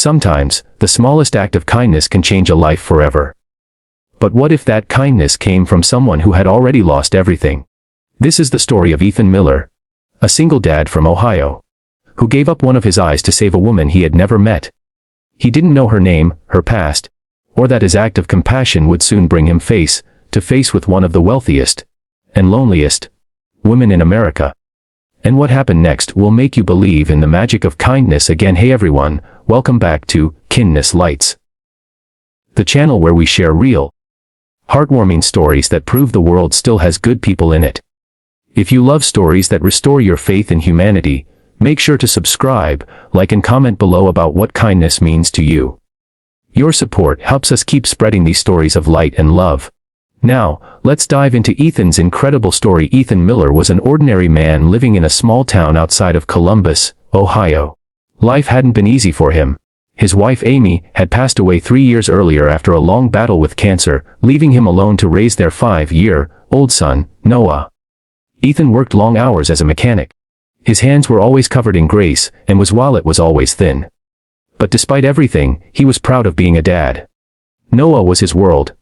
Sometimes, the smallest act of kindness can change a life forever. But what if that kindness came from someone who had already lost everything? This is the story of Ethan Miller, a single dad from Ohio, who gave up one of his eyes to save a woman he had never met. He didn't know her name, her past, or that his act of compassion would soon bring him face to face with one of the wealthiest and loneliest women in America. And what happened next will make you believe in the magic of kindness again. Hey everyone, welcome back to Kindness Lights, the channel where we share real, heartwarming stories that prove the world still has good people in it. If you love stories that restore your faith in humanity, make sure to subscribe, like and comment below about what kindness means to you. Your support helps us keep spreading these stories of light and love. Now, let's dive into Ethan's incredible story. Ethan Miller was an ordinary man living in a small town outside of Columbus, Ohio. Life hadn't been easy for him. His wife Amy had passed away 3 years earlier after a long battle with cancer, leaving him alone to raise their 5-year-old son, Noah. Ethan worked long hours as a mechanic. His hands were always covered in grease, and his wallet was always thin. But despite everything, he was proud of being a dad. Noah was his world,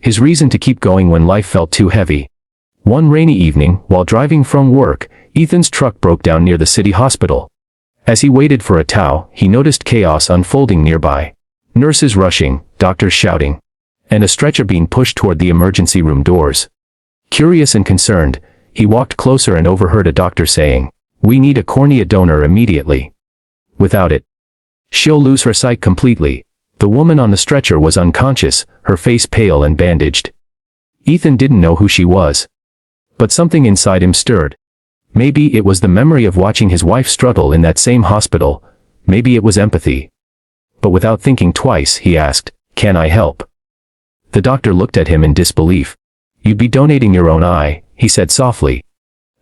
his reason to keep going when life felt too heavy. One rainy evening, while driving from work, Ethan's truck broke down near the city hospital. As he waited for a tow, he noticed chaos unfolding nearby. Nurses rushing, doctors shouting, and a stretcher being pushed toward the emergency room doors. Curious and concerned, he walked closer and overheard a doctor saying, "We need a cornea donor immediately. Without it, she'll lose her sight completely." The woman on the stretcher was unconscious, her face pale and bandaged. Ethan didn't know who she was, but something inside him stirred. Maybe it was the memory of watching his wife struggle in that same hospital. Maybe it was empathy. But without thinking twice, he asked, "Can I help?" The doctor looked at him in disbelief. "You'd be donating your own eye," he said softly.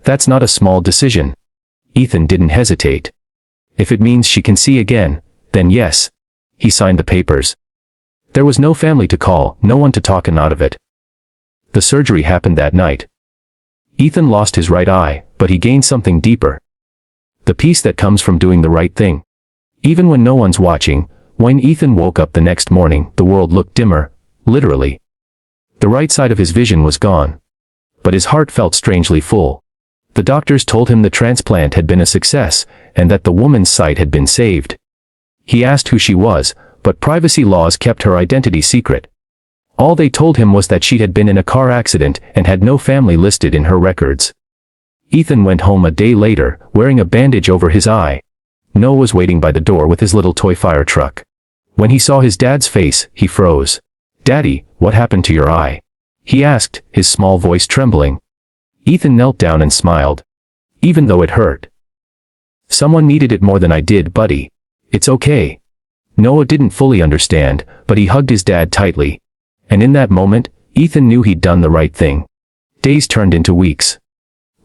"That's not a small decision." Ethan didn't hesitate. "If it means she can see again, then yes." He signed the papers. There was no family to call, no one to talk him out of it. The surgery happened that night. Ethan lost his right eye, but he gained something deeper. The peace that comes from doing the right thing. Even when no one's watching, when Ethan woke up the next morning, the world looked dimmer, literally. The right side of his vision was gone. But his heart felt strangely full. The doctors told him the transplant had been a success, and that the woman's sight had been saved. He asked who she was, but privacy laws kept her identity secret. All they told him was that she had been in a car accident and had no family listed in her records. Ethan went home a day later, wearing a bandage over his eye. Noah was waiting by the door with his little toy fire truck. When he saw his dad's face, he froze. "Daddy, what happened to your eye?" he asked, his small voice trembling. Ethan knelt down and smiled. "Even though it hurt. Someone needed it more than I did, buddy. It's okay." Noah didn't fully understand, but he hugged his dad tightly. And in that moment, Ethan knew he'd done the right thing. Days turned into weeks.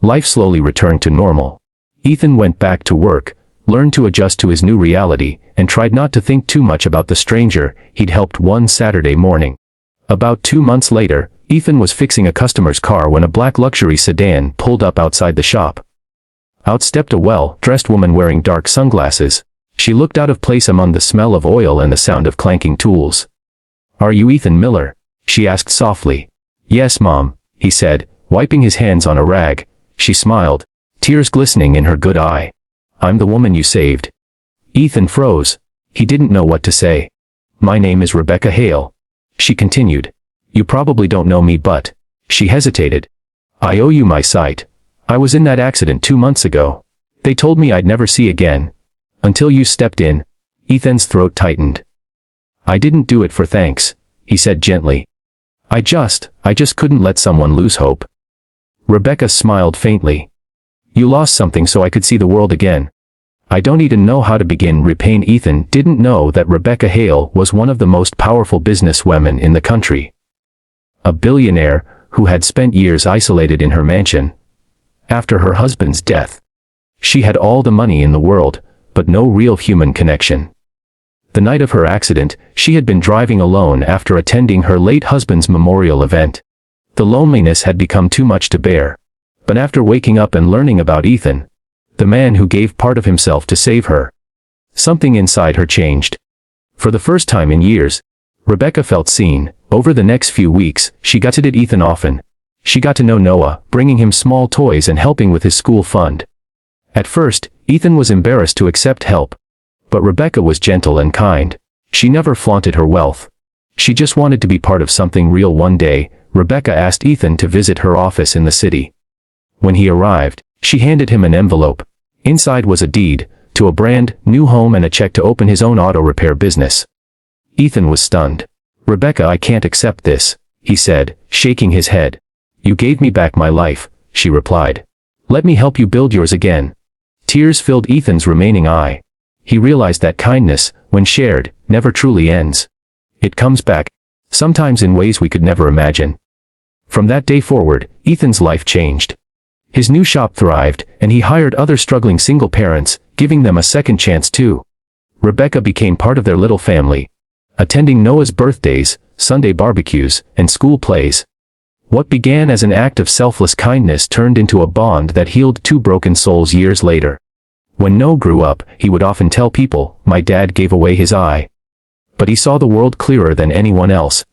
Life slowly returned to normal. Ethan went back to work, learned to adjust to his new reality, and tried not to think too much about the stranger he'd helped one Saturday morning. About 2 months later, Ethan was fixing a customer's car when a black luxury sedan pulled up outside the shop. Out stepped a well-dressed woman wearing dark sunglasses. She looked out of place among the smell of oil and the sound of clanking tools. "Are you Ethan Miller?" she asked softly. "Yes, Mom," he said, wiping his hands on a rag. She smiled, tears glistening in her good eye. "I'm the woman you saved." Ethan froze. He didn't know what to say. "My name is Rebecca Hale," she continued. "You probably don't know me, but..." She hesitated. "I owe you my sight. I was in that accident 2 months ago. They told me I'd never see again. Until you stepped in." Ethan's throat tightened. "I didn't do it for thanks," he said gently. I just couldn't let someone lose hope." Rebecca smiled faintly. "You lost something so I could see the world again." "I don't even know how to begin repaying." Ethan didn't know that Rebecca Hale was one of the most powerful businesswomen in the country. A billionaire who had spent years isolated in her mansion after her husband's death. She had all the money in the world, but no real human connection. The night of her accident, she had been driving alone after attending her late husband's memorial event. The loneliness had become too much to bear. But after waking up and learning about Ethan, the man who gave part of himself to save her, something inside her changed. For the first time in years, Rebecca felt seen. Over the next few weeks, she got to date Ethan often. She got to know Noah, bringing him small toys and helping with his school fund. At first, Ethan was embarrassed to accept help. But Rebecca was gentle and kind. She never flaunted her wealth. She just wanted to be part of something real. One day, Rebecca asked Ethan to visit her office in the city. When he arrived, she handed him an envelope. Inside was a deed to a brand new home and a check to open his own auto repair business. Ethan was stunned. "Rebecca, I can't accept this," he said, shaking his head. "You gave me back my life," she replied. "Let me help you build yours again." Tears filled Ethan's remaining eye. He realized that kindness, when shared, never truly ends. It comes back, sometimes in ways we could never imagine. From that day forward, Ethan's life changed. His new shop thrived, and he hired other struggling single parents, giving them a second chance too. Rebecca became part of their little family, attending Noah's birthdays, Sunday barbecues, and school plays. What began as an act of selfless kindness turned into a bond that healed two broken souls years later. When Noah grew up, he would often tell people, "My dad gave away his eye." But he saw the world clearer than anyone else.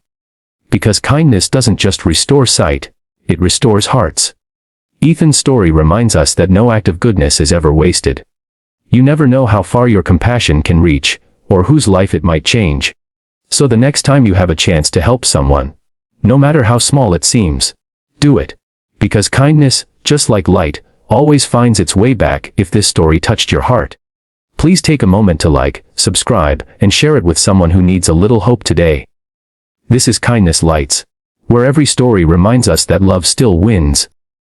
Because kindness doesn't just restore sight, it restores hearts. Ethan's story reminds us that no act of goodness is ever wasted. You never know how far your compassion can reach, or whose life it might change. So the next time you have a chance to help someone, no matter how small it seems, do it. Because kindness, just like light, always finds its way back. If this story touched your heart, please take a moment to like, subscribe, and share it with someone who needs a little hope today. This is Kindness Lights, where every story reminds us that love still wins.